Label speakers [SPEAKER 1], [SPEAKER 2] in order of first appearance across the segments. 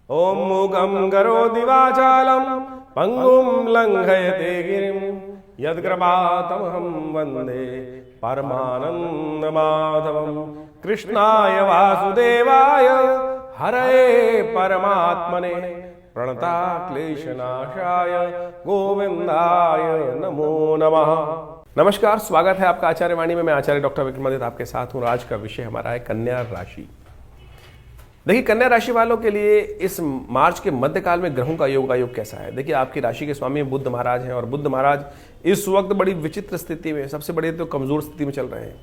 [SPEAKER 1] ओम मूकं करोति वाचालं पंगुं लंघयते गिरिं यत्कृपातमहं वन्दे परमानन्दमाधवं। कृष्णाय वासुदेवाय हरये परमात्मने प्रणताक्लेशनाशाय गोविंदाय नमो नमः। नमस्कार, स्वागत है आपका आचार्य वाणी में। मैं आचार्य डॉक्टर विक्रमादित्य आपके साथ हूँ। आज का विषय हमारा है कन्या राशि। देखिए, कन्या राशि वालों के लिए इस मार्च के मध्यकाल में ग्रहों का योग कैसा है। देखिए, आपकी राशि के स्वामी बुद्ध महाराज हैं और बुद्ध महाराज इस वक्त बड़ी विचित्र स्थिति में, सबसे बड़ी तो कमजोर स्थिति में चल रहे हैं।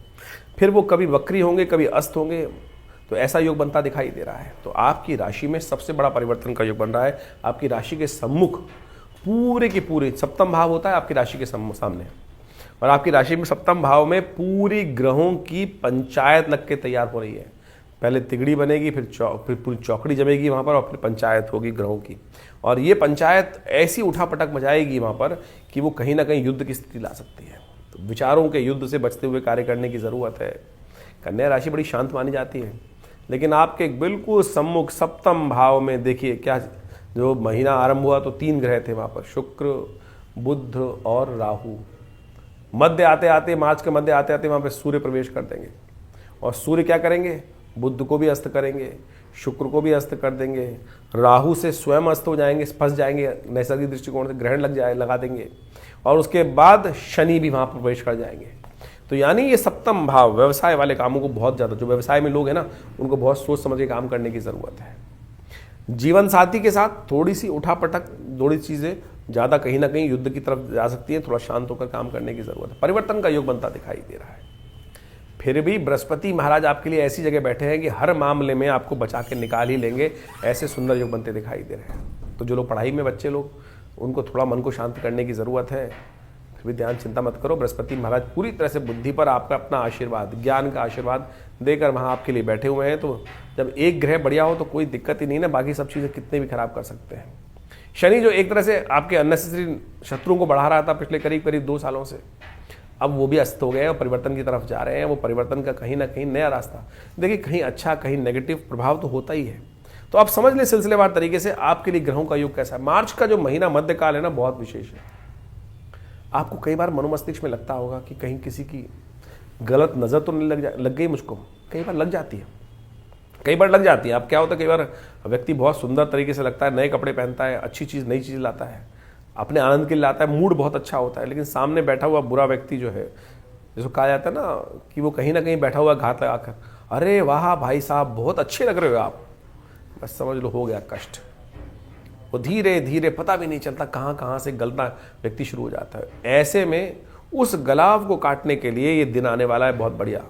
[SPEAKER 1] फिर वो कभी वक्री होंगे, कभी अस्त होंगे, तो ऐसा योग बनता दिखाई दे रहा है। तो आपकी राशि में सबसे बड़ा परिवर्तन का योग बन रहा है। आपकी राशि के सम्मुख पूरे की पूरी सप्तम भाव होता है आपकी राशि के सामने, और आपकी राशि में सप्तम भाव में पूरी ग्रहों की पंचायत लग के तैयार हो रही है। पहले तिगड़ी बनेगी, फिर पूरी चौकड़ी जमेगी वहाँ पर, और फिर पंचायत होगी ग्रहों की। और ये पंचायत ऐसी उठापटक मचाएगी वहाँ पर कि वो कहीं ना कहीं युद्ध की स्थिति ला सकती है। तो विचारों के युद्ध से बचते हुए कार्य करने की ज़रूरत है। कन्या राशि बड़ी शांत मानी जाती है, लेकिन आपके बिल्कुल सम्मुख सप्तम भाव में देखिए क्या, जो महीना आरंभ हुआ तो 3 ग्रह थे वहाँ पर, शुक्र, बुध और राहु। मध्य आते आते, मार्च के मध्य आते आते वहाँ पर सूर्य प्रवेश कर देंगे, और सूर्य क्या करेंगे, बुध को भी अस्त करेंगे, शुक्र को भी अस्त कर देंगे, राहु से स्वयं अस्त हो जाएंगे, फंस जाएंगे, नैसर्गिक दृष्टिकोण से ग्रहण लगा देंगे, और उसके बाद शनि भी वहाँ प्रवेश कर जाएंगे। तो यानी ये सप्तम भाव व्यवसाय वाले कामों को बहुत ज़्यादा, जो व्यवसाय में लोग हैं ना, उनको बहुत सोच समझ के काम करने की ज़रूरत है। जीवन साथी के साथ थोड़ी सी उठापटक, थोड़ी चीज़ें ज़्यादा कहीं ना कहीं युद्ध की तरफ जा सकती है। थोड़ा शांत होकर काम करने की ज़रूरत है। परिवर्तन का योग बनता दिखाई दे रहा है। फिर भी बृहस्पति महाराज आपके लिए ऐसी जगह बैठे हैं कि हर मामले में आपको बचा के निकाल ही लेंगे। ऐसे सुंदर योग बनते दिखाई दे रहे हैं। तो जो लोग पढ़ाई में बच्चे लोग, उनको थोड़ा मन को शांत करने की ज़रूरत है। फिर भी ध्यान, चिंता मत करो। बृहस्पति महाराज पूरी तरह से बुद्धि पर आपका अपना आशीर्वाद, ज्ञान का आशीर्वाद देकर वहाँ आपके लिए बैठे हुए हैं। तो जब एक ग्रह बढ़िया हो तो कोई दिक्कत ही नहीं ना, बाकी सब चीज़ें कितने भी खराब कर सकते हैं। शनि जो एक तरह से आपके अननेसेसरी शत्रुओं को बढ़ा रहा था पिछले करीब 2 सालों से, अब वो भी अस्त हो गए और परिवर्तन की तरफ जा रहे हैं। वो परिवर्तन का कहीं ना कहीं नया रास्ता, देखिए, कहीं अच्छा कहीं नेगेटिव प्रभाव तो होता ही है। तो आप समझ लें सिलसिलेवार तरीके से आपके लिए ग्रहों का योग कैसा है। मार्च का जो महीना मध्यकाल है ना, बहुत विशेष है। आपको कई बार मनोमस्तिष्क में लगता होगा कि कहीं किसी की गलत नज़र तो नहीं लग गई मुझको। कई बार लग जाती है, कई बार लग जाती है। अब क्या होता है, कई बार व्यक्ति बहुत सुंदर तरीके से लगता है, नए कपड़े पहनता है, अच्छी चीज़, नई चीज़ लाता है, अपने आनंद के लिए लाता है, मूड बहुत अच्छा होता है, लेकिन सामने बैठा हुआ बुरा व्यक्ति जो है, जिसको कहा जाता है ना कि वो कहीं ना कहीं बैठा हुआ घात लगाकर, अरे वाह भाई साहब बहुत अच्छे लग रहे हो आप, बस समझ लो हो गया कष्ट। वो धीरे धीरे पता भी नहीं चलता कहाँ से गलना व्यक्ति शुरू हो जाता है। ऐसे में उस गलाव को काटने के लिए ये दिन आने वाला है बहुत बढ़िया।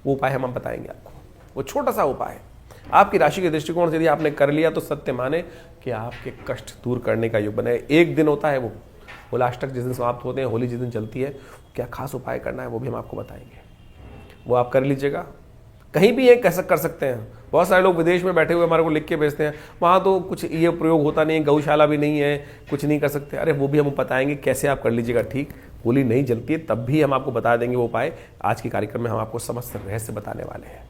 [SPEAKER 1] वो उपाय हम बताएंगे आपको। वो छोटा सा उपाय है, आपकी राशि के दृष्टिकोण से यदि आपने कर लिया तो सत्य माने कि आपके कष्ट दूर करने का योग बने। एक दिन होता है वो लास्टक जिस दिन समाप्त होते हैं, होली जिस दिन चलती है, क्या खास उपाय करना है वो भी हम आपको बताएंगे। वो आप कर लीजिएगा। कहीं भी ये कैसे कर सकते हैं। बहुत सारे लोग विदेश में बैठे हुए हमारे को लिख के भेजते हैं, वहाँ तो कुछ ये प्रयोग होता नहीं, गौशाला भी नहीं है, कुछ नहीं कर सकते। अरे वो भी हम बताएंगे कैसे आप कर लीजिएगा। ठीक, होली नहीं जलती है तब भी हम आपको बता देंगे वो उपाय। आज के कार्यक्रम में हम आपको समस्त रहस्य बताने वाले हैं।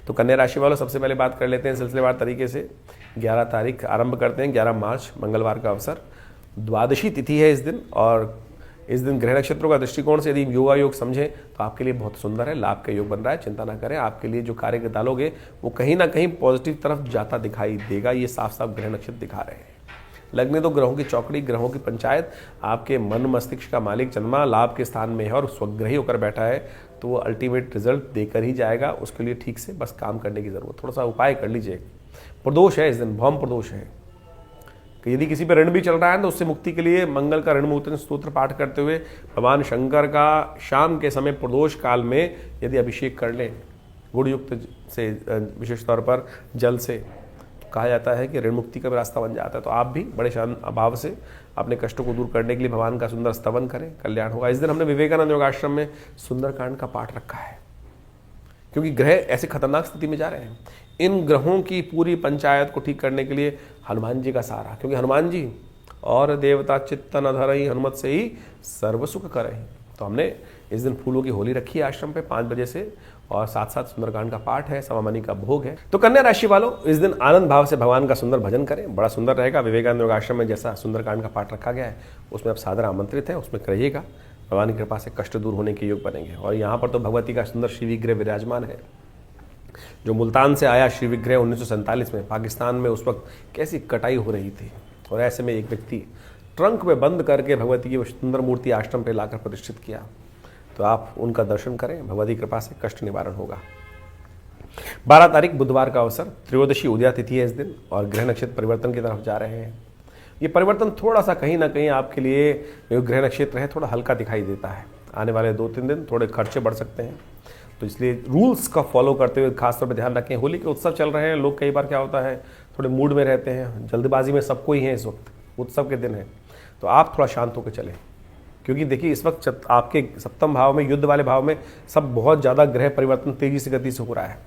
[SPEAKER 1] तो कन्या राशि वालों, सबसे पहले बात कर लेते हैं सिलसिलेवार तरीके से। 11 तारीख आरंभ करते हैं, 11 मार्च मंगलवार का अवसर, द्वादशी तिथि है इस दिन। और इस दिन ग्रह नक्षत्रों का दृष्टिकोण से यदि योगा योग समझें तो आपके लिए बहुत सुंदर है, लाभ का योग बन रहा है। चिंता ना करें, आपके लिए जो कार्य डालोगे वो कहीं ना कहीं पॉजिटिव तरफ जाता दिखाई देगा। ये साफ साफ ग्रह नक्षत्र दिखा रहे हैं। लगने तो ग्रहों की चौकड़ी, ग्रहों की पंचायत, आपके मन मस्तिष्क का मालिक चंद्रमा लाभ के स्थान में है और स्वग्रही होकर बैठा है, तो वो अल्टीमेट रिजल्ट देकर ही जाएगा। उसके लिए ठीक से बस काम करने की जरूरत, थोड़ा सा उपाय कर लीजिए। प्रदोष है इस दिन, भौम प्रदोष है कि यदि किसी पर ऋण भी चल रहा है तो उससे मुक्ति के लिए मंगल का ऋण मोचन स्तोत्र पाठ करते हुए भगवान शंकर का शाम के समय प्रदोष काल में यदि अभिषेक कर लें गुड़ युक्त से, विशेष तौर पर जल से, कहा जाता है कि ऋण मुक्ति का भी रास्ता बन जाता है। तो आप भी बड़े शान भाव से अपने कष्टों को दूर करने के लिए भगवान का सुंदर स्तवन करें, कल्याण होगा। इस दिन हमने विवेकानंद योगाश्रम में सुंदरकांड का पाठ रखा है, क्योंकि ग्रह ऐसे खतरनाक स्थिति में जा रहे हैं। इन ग्रहों की पूरी पंचायत को ठीक करने के लिए हनुमान जी का सहारा, क्योंकि हनुमान जी और देवता चित्त न धरई, हनुमत से ही सर्व सुख करई। तो हमने इस दिन फूलों की होली रखी है आश्रम पे 5 बजे से, और साथ साथ सुंदरकांड का पाठ है, समामनी का भोग है। तो कन्या राशि वालों इस दिन आनंद भाव से भगवान का सुंदर भजन करें, बड़ा सुंदर रहेगा। विवेकानंद योग आश्रम में जैसा सुंदरकांड का पाठ रखा गया है उसमें आप सादर आमंत्रित है, उसमें करिएगा। भगवान की कृपा से कष्ट दूर होने के योग बनेंगे। और यहाँ पर तो भगवती का सुंदर श्री विग्रह विराजमान है, जो मुल्तान से आया श्री विग्रह 1947 में पाकिस्तान में उस वक्त कैसी कटाई हो रही थी, और ऐसे में एक व्यक्ति ट्रंक में बंद करके भगवती की सुंदर मूर्ति आश्रम पर लाकर प्रतिष्ठित किया। तो आप उनका दर्शन करें, भगवती कृपा से कष्ट निवारण होगा। 12 तारीख बुधवार का अवसर, त्रयोदशी उदया तिथि है इस दिन, और ग्रह नक्षत्र परिवर्तन की तरफ जा रहे हैं। ये परिवर्तन थोड़ा सा कहीं ना कहीं आपके लिए जो ग्रह नक्षत्र है थोड़ा हल्का दिखाई देता है। आने वाले 2-3 दिन थोड़े खर्चे बढ़ सकते हैं, तो इसलिए रूल्स का फॉलो करते हुए खासतौर पर ध्यान रखें। होली के उत्सव चल रहे हैं, लोग कई बार क्या होता है थोड़े मूड में रहते हैं, जल्दबाजी में सबको ही है, इस वक्त उत्सव के दिन है, तो आप थोड़ा शांत होकर चलें। क्योंकि देखिए इस वक्त आपके सप्तम भाव में, युद्ध वाले भाव में सब बहुत ज़्यादा ग्रह परिवर्तन तेजी से गति से हो रहा है,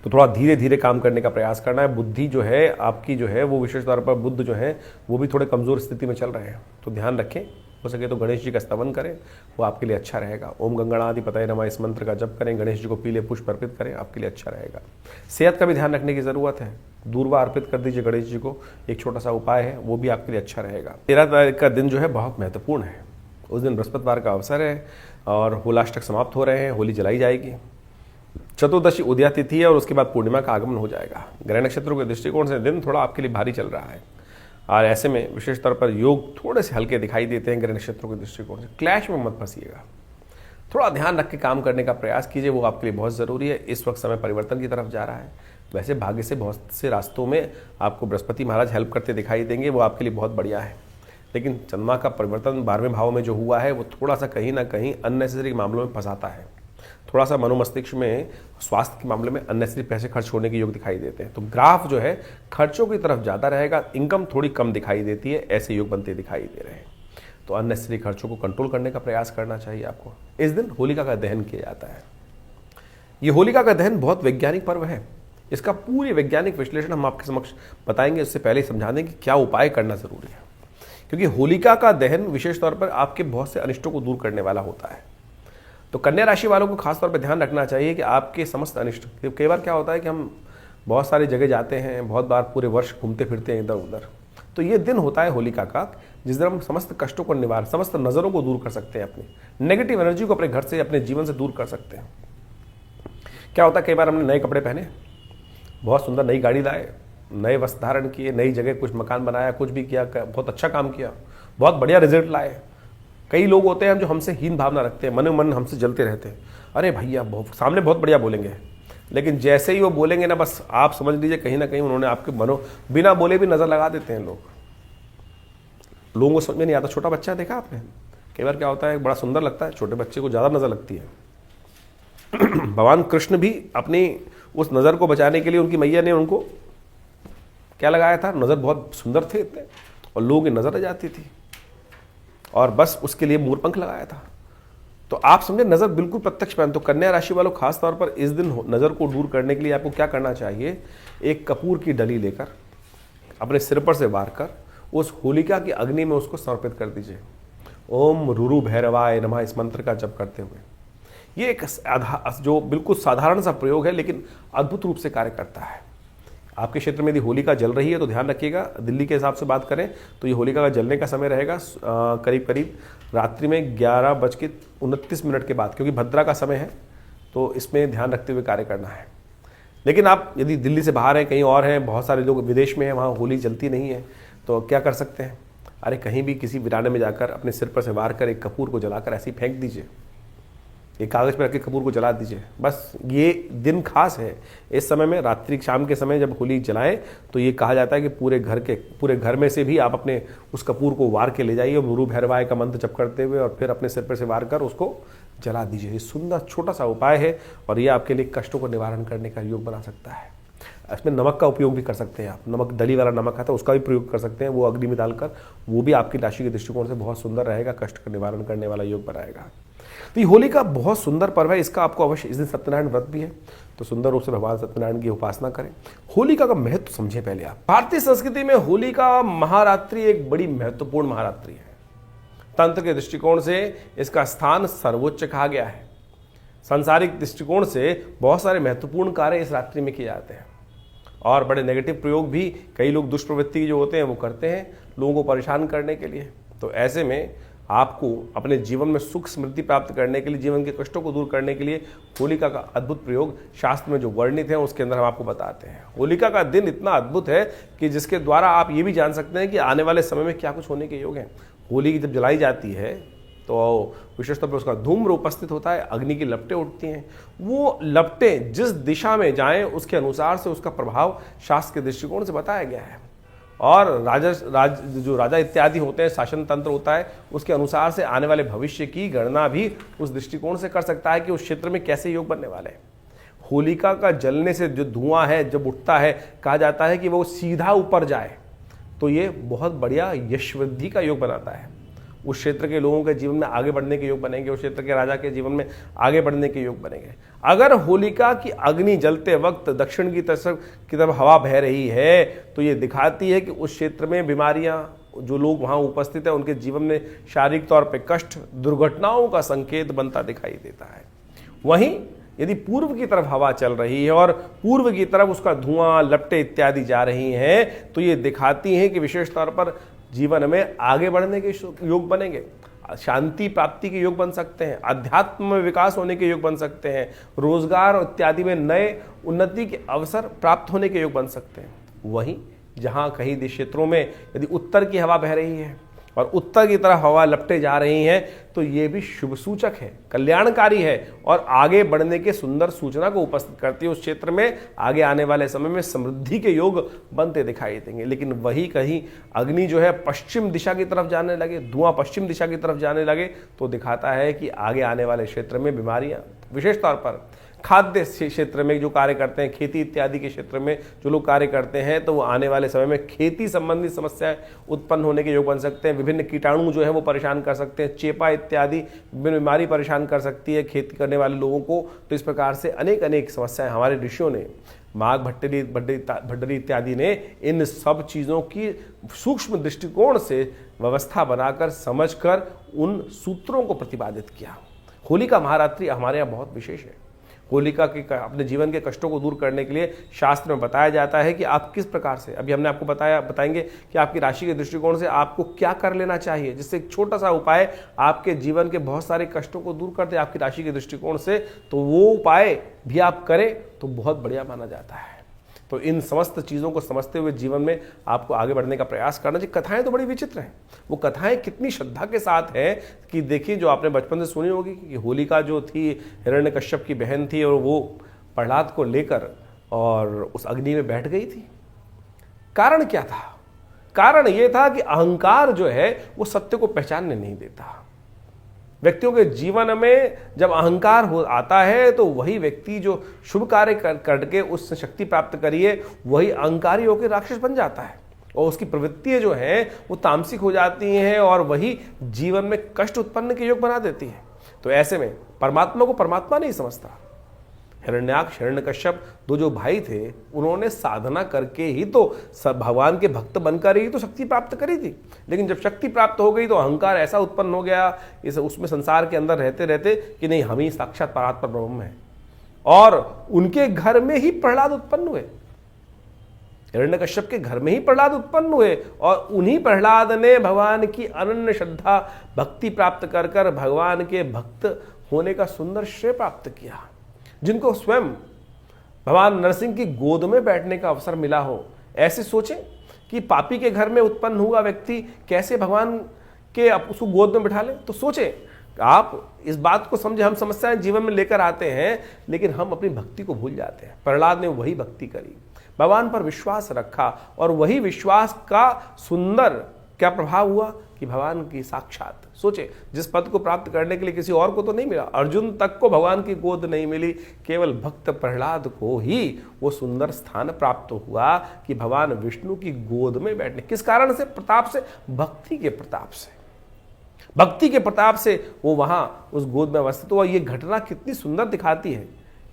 [SPEAKER 1] तो थोड़ा धीरे धीरे काम करने का प्रयास करना है। बुद्धि जो है आपकी जो है वो विशेष तौर पर बुद्ध जो है वो भी थोड़े कमज़ोर स्थिति में चल रहे हैं, तो ध्यान रखें। हो सके तो गणेश जी का स्तवन करें, वो आपके लिए अच्छा रहेगा। ओम गंगणाधिपतये नमः इस मंत्र का जप करें, गणेश जी को पीले पुष्प अर्पित करें, आपके लिए अच्छा रहेगा। सेहत का भी ध्यान रखने की ज़रूरत है, दूर्वा अर्पित कर दीजिए गणेश जी को, एक छोटा सा उपाय है, वो भी आपके लिए अच्छा रहेगा। 13 तारीख का दिन जो है बहुत महत्वपूर्ण है, उस दिन बृहस्पतिवार का अवसर है और होलाष्टक समाप्त हो रहे हैं, होली जलाई जाएगी। चतुर्दशी उदया तिथि है और उसके बाद पूर्णिमा का आगमन हो जाएगा। ग्रह नक्षत्रों के दृष्टिकोण से दिन थोड़ा आपके लिए भारी चल रहा है, और ऐसे में विशेष तौर पर योग थोड़े से हल्के दिखाई देते हैं ग्रह नक्षत्रों के दृष्टिकोण से। क्लैश में मत फंसिएगा, थोड़ा ध्यान रख के काम करने का प्रयास कीजिए, वो आपके लिए बहुत ज़रूरी है। इस वक्त समय परिवर्तन की तरफ जा रहा है। वैसे भाग्य से बहुत से रास्तों में आपको बृहस्पति महाराज हेल्प करते दिखाई देंगे, वो आपके लिए बहुत बढ़िया है। लेकिन चंद्रमा का परिवर्तन 12वें भाव में जो हुआ है वो थोड़ा सा कहीं ना कहीं अननेसेसरी मामलों में फंसाता है, थोड़ा सा मनोमस्तिष्क में स्वास्थ्य के मामले में अननेसेसरी पैसे खर्च होने के योग दिखाई देते हैं। तो ग्राफ जो है खर्चों की तरफ ज़्यादा रहेगा, इनकम थोड़ी कम दिखाई देती है, ऐसे योग बनते दिखाई दे रहे हैं। तो अननेसेसरी खर्चों को कंट्रोल करने का प्रयास करना चाहिए आपको। इस दिन होलिका का दहन किया जाता है। ये होलिका का दहन बहुत वैज्ञानिक पर्व है, इसका पूरी वैज्ञानिक विश्लेषण हम आपके समक्ष बताएंगे। उससे पहले समझा दें कि क्या उपाय करना जरूरी है, क्योंकि होलिका का दहन विशेष तौर पर आपके बहुत से अनिष्टों को दूर करने वाला होता है। तो कन्या राशि वालों को खासतौर पर ध्यान रखना चाहिए कि आपके समस्त अनिष्ट, कई बार क्या होता है कि हम बहुत सारी जगह जाते हैं, बहुत बार पूरे वर्ष घूमते फिरते हैं इधर उधर, तो ये दिन होता है होलिका का, जिस दिन हम समस्त कष्टों को निवार, समस्त नज़रों को दूर कर सकते हैं, अपनी नेगेटिव एनर्जी को अपने घर से, अपने जीवन से दूर कर सकते हैं। क्या होता है कई बार हमने नए कपड़े पहने, बहुत सुंदर नई गाड़ी लाए, नए वस्त्र धारण किए, नई जगह कुछ मकान बनाया, कुछ भी किया, बहुत अच्छा काम किया, बहुत बढ़िया रिजल्ट लाए। कई लोग होते हैं जो हमसे हीन भावना रखते हैं, मन मन हमसे जलते रहते हैं, अरे भैया सामने बहुत बढ़िया बोलेंगे, लेकिन जैसे ही वो बोलेंगे ना बस आप समझ लीजिए कहीं ना कहीं उन्होंने आपके बिना बोले भी नज़र लगा देते हैं। लोगों को समझ में नहीं आता। छोटा बच्चा देखा आपने, कई बार क्या होता है बड़ा सुंदर लगता है, छोटे बच्चे को ज़्यादा नज़र लगती है। भगवान कृष्ण भी अपनी उस नज़र को बचाने के लिए उनकी मैया ने उनको क्या लगाया था, नज़र बहुत सुंदर थे इतने, और लोगों की नज़र आ जाती थी, और बस उसके लिए मोरपंख लगाया था। तो आप समझे नज़र बिल्कुल प्रत्यक्ष पहन। तो कन्या राशि वालों खास तौर पर इस दिन नज़र को दूर करने के लिए आपको क्या करना चाहिए, एक कपूर की डली लेकर अपने सिर पर से वार कर उस होलिका की अग्नि में उसको समर्पित कर दीजिए। ओम रुरु भैरवाय नमः इस मंत्र का जप करते हुए। ये एक जो बिल्कुल साधारण सा प्रयोग है, लेकिन अद्भुत रूप से कार्य करता है। आपके क्षेत्र में यदि होलिका जल रही है तो ध्यान रखिएगा, दिल्ली के हिसाब से बात करें तो ये होलिका का जलने का समय रहेगा करीब करीब रात्रि में 11:29 के बाद, क्योंकि भद्रा का समय है, तो इसमें ध्यान रखते हुए कार्य करना है। लेकिन आप यदि दिल्ली से बाहर हैं, कहीं और हैं, बहुत सारे लोग विदेश में हैं, वहाँ होली जलती नहीं है, तो क्या कर सकते हैं, अरे कहीं भी किसी वीराने में जाकर अपने सिर पर से वार कर एक कपूर को जलाकर ऐसे ही फेंक दीजिए, एक कागज़ पर रख के कपूर को जला दीजिए। बस ये दिन खास है, इस समय में रात्रि शाम के समय जब होली जलाएं तो ये कहा जाता है कि पूरे घर में से भी आप अपने उस कपूर को वार के ले जाइए और गुरु भैरवाय का मंत्र जप करते हुए, और फिर अपने सिर पर से वार कर उसको जला दीजिए। ये सुंदर छोटा सा उपाय है और ये आपके लिए कष्टों को निवारण करने का योग बना सकता है। इसमें नमक का उपयोग भी कर सकते हैं आप, नमक डली वाला नमक आता है उसका भी प्रयोग कर सकते हैं, वो अग्नि में डालकर, वो भी आपकी राशि के दृष्टिकोण से बहुत सुंदर रहेगा, कष्ट का निवारण करने वाला योग बनाएगा। तो ये होली का बहुत सुंदर पर्व है, इसका आपको अवश्य, इस दिन सत्यनारायण व्रत भी है, तो सुंदर रूप से भगवान सत्यनारायण की उपासना करें। होलिका का महत्व समझे पहले आप। भारतीय संस्कृति में होलिका महारात्रि एक बड़ी महत्वपूर्ण महारात्रि है। तंत्र के दृष्टिकोण से इसका स्थान सर्वोच्च कहा गया है। सांसारिक दृष्टिकोण से बहुत सारे महत्वपूर्ण कार्य इस रात्रि में किए जाते हैं और बड़े नेगेटिव प्रयोग भी कई लोग दुष्प्रवृत्ति जो होते हैं वो करते हैं लोगों को परेशान करने के लिए। तो ऐसे में आपको अपने जीवन में सुख समृद्धि प्राप्त करने के लिए, जीवन के कष्टों को दूर करने के लिए होलिका का अद्भुत प्रयोग शास्त्र में जो वर्णित है उसके अंदर हम आपको बताते हैं। होलिका का दिन इतना अद्भुत है कि जिसके द्वारा आप ये भी जान सकते हैं कि आने वाले समय में क्या कुछ होने के योग हैं। होली जब जलाई जाती है तो विशेष तौर पर उसका धूम्र उपस्थित होता है, अग्नि की लपटें उठती हैं। वो लपटें जिस दिशा में जाएं उसके अनुसार से उसका प्रभाव शास्त्र के दृष्टिकोण से बताया गया है। और जो राजा इत्यादि होते हैं, शासन तंत्र होता है, उसके अनुसार से आने वाले भविष्य की गणना भी उस दृष्टिकोण से कर सकता है कि उस क्षेत्र में कैसे योग बनने वाले हैं। होलिका का जलने से जो धुआं है जब उठता है, कहा जाता है कि वो सीधा ऊपर जाए, तो ये बहुत बढ़िया यश वृद्धि का योग बनाता है। उस क्षेत्र के लोगों के जीवन में आगे बढ़ने के योग बनेंगे, उस क्षेत्र के राजा के जीवन में आगे बढ़ने के योग बनेंगे। अगर होलिका की अग्नि जलते वक्त दक्षिण की तरफ हवा बह रही है तो ये दिखाती है कि उस क्षेत्र में बीमारियां, जो लोग वहां उपस्थित हैं उनके जीवन में शारीरिक तौर पे कष्ट, दुर्घटनाओं का संकेत बनता दिखाई देता है। वहीं यदि पूर्व की तरफ हवा चल रही है और पूर्व की तरफ उसका धुआं, लपटें इत्यादि जा रही हैं तो ये दिखाती हैं कि विशेष तौर पर जीवन में आगे बढ़ने के योग बनेंगे, शांति प्राप्ति के योग बन सकते हैं, अध्यात्म में विकास होने के योग बन सकते हैं, रोजगार इत्यादि में नए उन्नति के अवसर प्राप्त होने के योग बन सकते हैं। वहीं जहां कहीं क्षेत्रों में यदि उत्तर की हवा बह रही है और उत्तर की तरफ हवा लपटे जा रही हैं तो ये भी शुभ सूचक है, कल्याणकारी है और आगे बढ़ने के सुंदर सूचना को उपस्थित करती है। उस क्षेत्र में आगे आने वाले समय में समृद्धि के योग बनते दिखाई देंगे। लेकिन वही कहीं अग्नि जो है पश्चिम दिशा की तरफ जाने लगे, धुआं पश्चिम दिशा की तरफ जाने लगे तो दिखाता है कि आगे आने वाले क्षेत्र में बीमारियां, विशेष तौर पर खाद्य क्षेत्र में जो कार्य करते हैं, खेती इत्यादि के क्षेत्र में जो लोग कार्य करते हैं तो वो आने वाले समय में खेती संबंधी समस्याएं उत्पन्न होने के योग बन सकते हैं। विभिन्न कीटाणु जो है वो परेशान कर सकते हैं, चेपा इत्यादि विभिन्न बीमारी परेशान कर सकती है खेती करने वाले लोगों को। तो इस प्रकार से अनेक समस्याएं हमारे ऋषियों ने, माघ भट्टरी इत्यादि ने इन सब चीज़ों की सूक्ष्म दृष्टिकोण से व्यवस्था बनाकर समझकर उन सूत्रों को प्रतिपादित किया। होली का महारात्रि हमारे यहाँ बहुत विशेष है। होलिका के अपने जीवन के कष्टों को दूर करने के लिए शास्त्र में बताया जाता है कि आप किस प्रकार से, अभी हमने आपको बताएंगे कि आपकी राशि के दृष्टिकोण से आपको क्या कर लेना चाहिए, जिससे एक छोटा सा उपाय आपके जीवन के बहुत सारे कष्टों को दूर कर दे आपकी राशि के दृष्टिकोण से। तो वो उपाय भी आप करें तो बहुत बढ़िया माना जाता है। तो इन समस्त चीज़ों को समझते हुए जीवन में आपको आगे बढ़ने का प्रयास करना चाहिए। कथाएं तो बड़ी विचित्र हैं, वो कथाएं कितनी श्रद्धा के साथ हैं कि देखिए, जो आपने बचपन से सुनी होगी कि होलिका जो थी हिरण्यकश्यप की बहन थी और वो प्रहलाद को लेकर और उस अग्नि में बैठ गई थी। कारण क्या था? कारण ये था कि अहंकार जो है वो सत्य को पहचानने नहीं देता। व्यक्तियों के जीवन में जब अहंकार हो आता है तो वही व्यक्ति जो शुभ कार्य करके उससे शक्ति प्राप्त करिए, वही अहंकारी होकर राक्षस बन जाता है और उसकी प्रवृत्तियां जो हैं वो तामसिक हो जाती हैं और वही जीवन में कष्ट उत्पन्न के योग बना देती है। तो ऐसे में परमात्मा को परमात्मा नहीं समझता। हिरण्याक्ष, हिरण्यकश्यप दो जो भाई थे, उन्होंने साधना करके ही तो भगवान के भक्त बनकर ही तो शक्ति प्राप्त करी थी। लेकिन जब शक्ति प्राप्त हो गई तो अहंकार ऐसा उत्पन्न हो गया उसमें संसार के अंदर रहते रहते कि नहीं, हम ही साक्षात परात्पर ब्रह्म हैं। और उनके घर में ही प्रहलाद उत्पन्न हुए, हिरण्यकश्यप के घर में ही प्रहलाद उत्पन्न हुए और उन्हीं प्रहलाद ने भगवान की अनन्य श्रद्धा भक्ति प्राप्त कर कर भगवान के भक्त होने का सुंदर श्रेय प्राप्त किया। जिनको स्वयं भगवान नरसिंह की गोद में बैठने का अवसर मिला हो। ऐसे सोचें कि पापी के घर में उत्पन्न हुआ व्यक्ति कैसे भगवान के उसको गोद में बिठा ले। तो सोचें, आप इस बात को समझे, हम समस्याएं जीवन में लेकर आते हैं लेकिन हम अपनी भक्ति को भूल जाते हैं। प्रहलाद ने वही भक्ति करी, भगवान पर विश्वास रखा और वही विश्वास का सुंदर क्या प्रभाव हुआ कि भगवान की साक्षात, सोचे, जिस पद को प्राप्त करने के लिए किसी और को तो नहीं मिला, अर्जुन तक को भगवान की गोद नहीं मिली, केवल भक्त प्रहलाद को ही वो सुंदर स्थान प्राप्त हुआ कि भगवान विष्णु की गोद में बैठने। किस कारण से? प्रताप से, भक्ति के प्रताप से। भक्ति के प्रताप से वो वहां उस गोद में अवस्थित हुआ। ये घटना कितनी सुंदर दिखाती है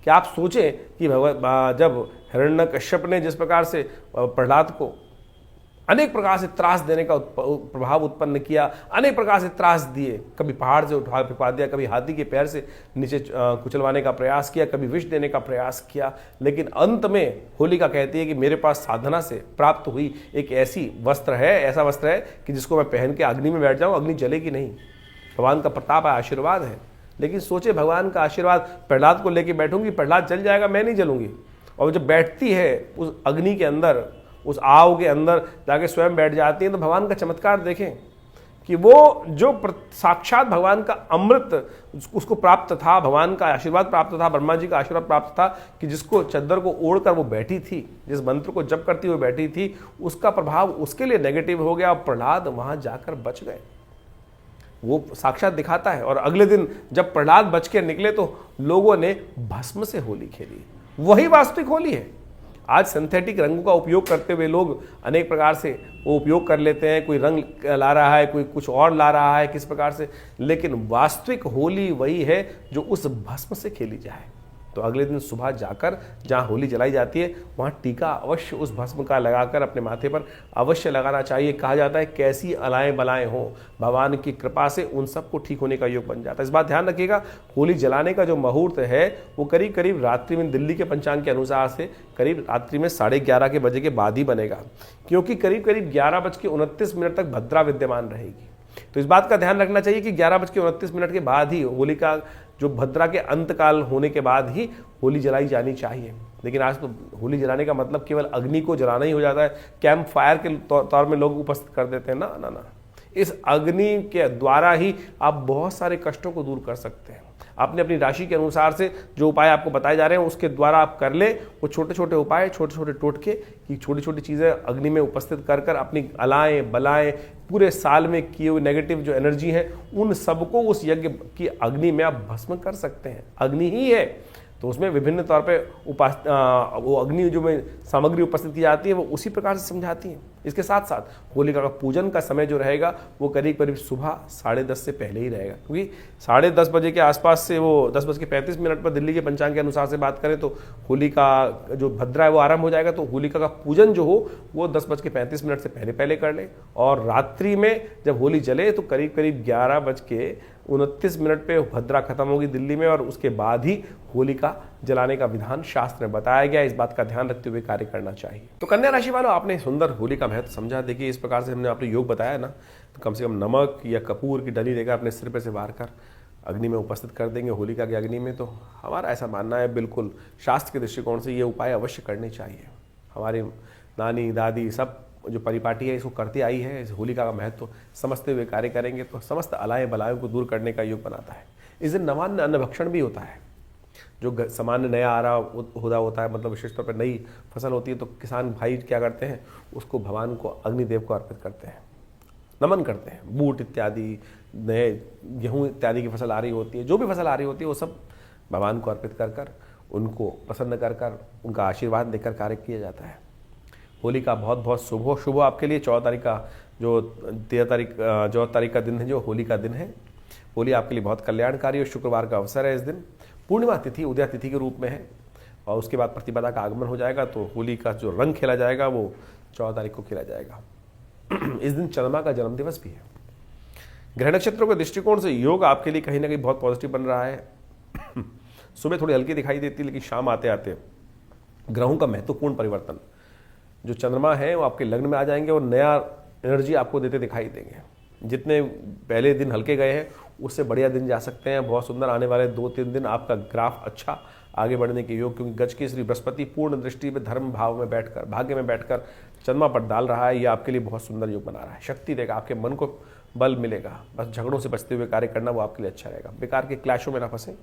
[SPEAKER 1] कि आप सोचें कि जब हिरण्यकश्यप ने जिस प्रकार से प्रहलाद को अनेक प्रकार से त्रास देने का प्रभाव उत्पन्न किया, अनेक प्रकार से त्रास दिए, कभी पहाड़ से उठा फेंकवा दिया, कभी हाथी के पैर से नीचे कुचलवाने का प्रयास किया, कभी विष देने का प्रयास किया। लेकिन अंत में होलिका कहती है कि मेरे पास साधना से प्राप्त हुई एक ऐसा वस्त्र है कि जिसको मैं पहन के अग्नि में बैठ जाऊं, अग्नि जलेगी नहीं। भगवान का प्रताप है, आशीर्वाद है। लेकिन सोचे भगवान का आशीर्वाद प्रहलाद को लेके बैठूंगी, प्रहलाद जल जाएगा, मैं नहीं जलूंगी। और जब बैठती है उस अग्नि के अंदर, उस आग के अंदर जाके स्वयं बैठ जाती है, तो भगवान का चमत्कार देखें कि वो जो साक्षात भगवान का अमृत उसको प्राप्त था, भगवान का आशीर्वाद प्राप्त था, ब्रह्मा जी का आशीर्वाद प्राप्त था कि जिसको चद्दर को ओढ़कर वो बैठी थी, जिस मंत्र को जप करती हुई बैठी थी, उसका प्रभाव उसके लिए नेगेटिव हो गया और प्रहलाद वहां जाकर बच गए। वो साक्षात दिखाता है। और अगले दिन जब प्रहलाद बच के निकले तो लोगों ने भस्म से होली खेली। वही वास्तविक होली है। आज सिंथेटिक रंगों का उपयोग करते हुए लोग अनेक प्रकार से वो उपयोग कर लेते हैं, कोई रंग ला रहा है, कोई कुछ और ला रहा है, किस प्रकार से, लेकिन वास्तविक होली वही है जो उस भस्म से खेली जाए। तो अगले दिन सुबह जाकर जहाँ होली जलाई जाती है वहाँ टीका अवश्य उस भस्म का लगाकर अपने माथे पर अवश्य लगाना चाहिए। कहा जाता है कैसी अलाएं बलाएं हो, भगवान की कृपा से उन सबको ठीक होने का योग बन जाता है। इस बात ध्यान रखिएगा, होली जलाने का जो मुहूर्त है वो करीब करीब रात्रि में, दिल्ली के पंचांग के अनुसार से करीब रात्रि में 11:30 के बजे के बाद ही बनेगा, क्योंकि करीब करीब 11:29 तक भद्रा विद्यमान रहेगी। तो इस बात का ध्यान रखना चाहिए कि 11:29 के बाद ही होली का जो भद्रा के अंतकाल होने के बाद ही होली जलाई जानी चाहिए। लेकिन आज तो होली जलाने का मतलब केवल अग्नि को जलाना ही हो जाता है, कैंप फायर के तौर में लोग उपस्थित कर देते हैं। ना ना ना, इस अग्नि के द्वारा ही आप बहुत सारे कष्टों को दूर कर सकते हैं। आपने अपनी राशि के अनुसार से जो उपाय आपको बताए जा रहे हैं उसके द्वारा आप कर ले। वो छोटे छोटे उपाय, छोटे छोटे टोटके की छोटी छोटी चीज़ें अग्नि में उपस्थित कर कर अपनी अलाएं बलाएं, पूरे साल में किए हुए नेगेटिव जो एनर्जी है उन सबको उस यज्ञ की अग्नि में आप भस्म कर सकते हैं। अग्नि ही है तो उसमें विभिन्न तौर पे वो अग्नि जो में सामग्री उपस्थित की जाती है वो उसी प्रकार से समझाती है। इसके साथ साथ होलिका का पूजन का समय जो रहेगा वो करीब करीब सुबह 10:30 से पहले ही रहेगा, क्योंकि 10:30 बजे के आसपास से वो 10:35 पर दिल्ली के पंचांग के अनुसार से बात करें तो होली का जो भद्रा है वो आरंभ हो जाएगा। तो होलिका का पूजन जो हो वो 10:35 से पहले कर ले। और रात्रि में जब होली जले तो करीब करीब 11:29 पे भद्रा खत्म होगी दिल्ली में, और उसके बाद ही होलिका जलाने का विधान शास्त्र में बताया गया। इस बात का ध्यान रखते हुए कार्य करना चाहिए। तो कन्या राशि वालों, आपने सुंदर होली का महत्व समझा। देखिए इस प्रकार से हमने आपने योग बताया ना, तो कम से कम नमक या कपूर की डली लेकर अपने सिर पे से वार कर अग्नि में उपस्थित कर देंगे होलिका की अग्नि में। तो हमारा ऐसा मानना है, बिल्कुल शास्त्र के दृष्टिकोण से ये उपाय अवश्य करने चाहिए। हमारी नानी दादी सब जो परिपाटी है इसको करती आई है। इस होलिका का महत्व समझते हुए कार्य करेंगे तो समस्त अलाएं बलायों को दूर करने का योग बनाता है। इस दिन नवान्न अन्न भक्षण भी होता है। जो सामान्य नया आ रहा होता है, मतलब विशेष तौर पर नई फसल होती है, तो किसान भाई क्या करते हैं, उसको भगवान को, अग्निदेव को अर्पित करते हैं, नमन करते हैं। बूट इत्यादि, नए गेहूँ इत्यादि की फसल आ रही होती है, जो भी फसल आ रही होती है वो सब भगवान को अर्पित कर कर, उनको प्रसन्न कर कर, उनका आशीर्वाद देकर कार्य किया जाता है। होली का बहुत बहुत शुभ आपके लिए 14 तारीख का जो 14 तारीख का दिन है, जो होली का दिन है, होली आपके लिए बहुत कल्याणकारी और शुक्रवार का अवसर है। इस दिन पूर्णिमा तिथि उदया तिथि के रूप में है और उसके बाद प्रतिपदा का आगमन हो जाएगा। तो होली का जो रंग खेला जाएगा वो 14 तारीख को खेला जाएगा। इस दिन चंद्रमा का जन्मदिवस भी है। ग्रह नक्षत्रों के दृष्टिकोण से योग आपके लिए कहीं ना कहीं बहुत पॉजिटिव बन रहा है। सुबह थोड़ी हल्की दिखाई देती है, लेकिन शाम आते आते ग्रहों का महत्वपूर्ण परिवर्तन, जो चंद्रमा है वो आपके लग्न में आ जाएंगे और नया एनर्जी आपको देते दिखाई देंगे। जितने पहले दिन हल्के गए हैं उससे बढ़िया दिन जा सकते हैं। बहुत सुंदर आने वाले 2-3 दिन आपका ग्राफ अच्छा आगे बढ़ने के योग, क्योंकि गज की श्री बृहस्पति पूर्ण दृष्टि में धर्म भाव में बैठकर, भाग्य में बैठकर चंद्रमा पर डाल रहा है। ये आपके लिए बहुत सुंदर योग बना रहा है। शक्ति देगा, आपके मन को बल मिलेगा। बस झगड़ों से बचते हुए कार्य करना वो आपके लिए अच्छा रहेगा। बेकार के क्लैशों में ना फंसे,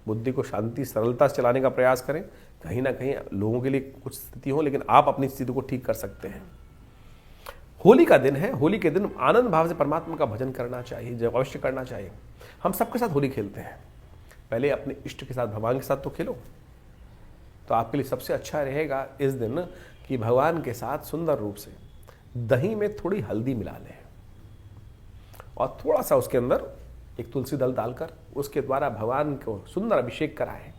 [SPEAKER 1] बुद्धि को शांति सरलता से चलाने का प्रयास करें। कहीं ना कहीं लोगों के लिए कुछ स्थिति हो, लेकिन आप अपनी स्थिति को ठीक कर सकते हैं। होली का दिन है। होली के दिन आनंद भाव से परमात्मा का भजन करना चाहिए, जो अवश्य करना चाहिए। हम सबके साथ होली खेलते हैं, पहले अपने इष्ट के साथ, भगवान के साथ तो खेलो। तो आपके लिए सबसे अच्छा रहेगा इस दिन कि भगवान के साथ सुंदर रूप से दही में थोड़ी हल्दी मिला लें और थोड़ा सा उसके अंदर एक तुलसी दल डालकर उसके द्वारा भगवान को सुंदर अभिषेक कराएं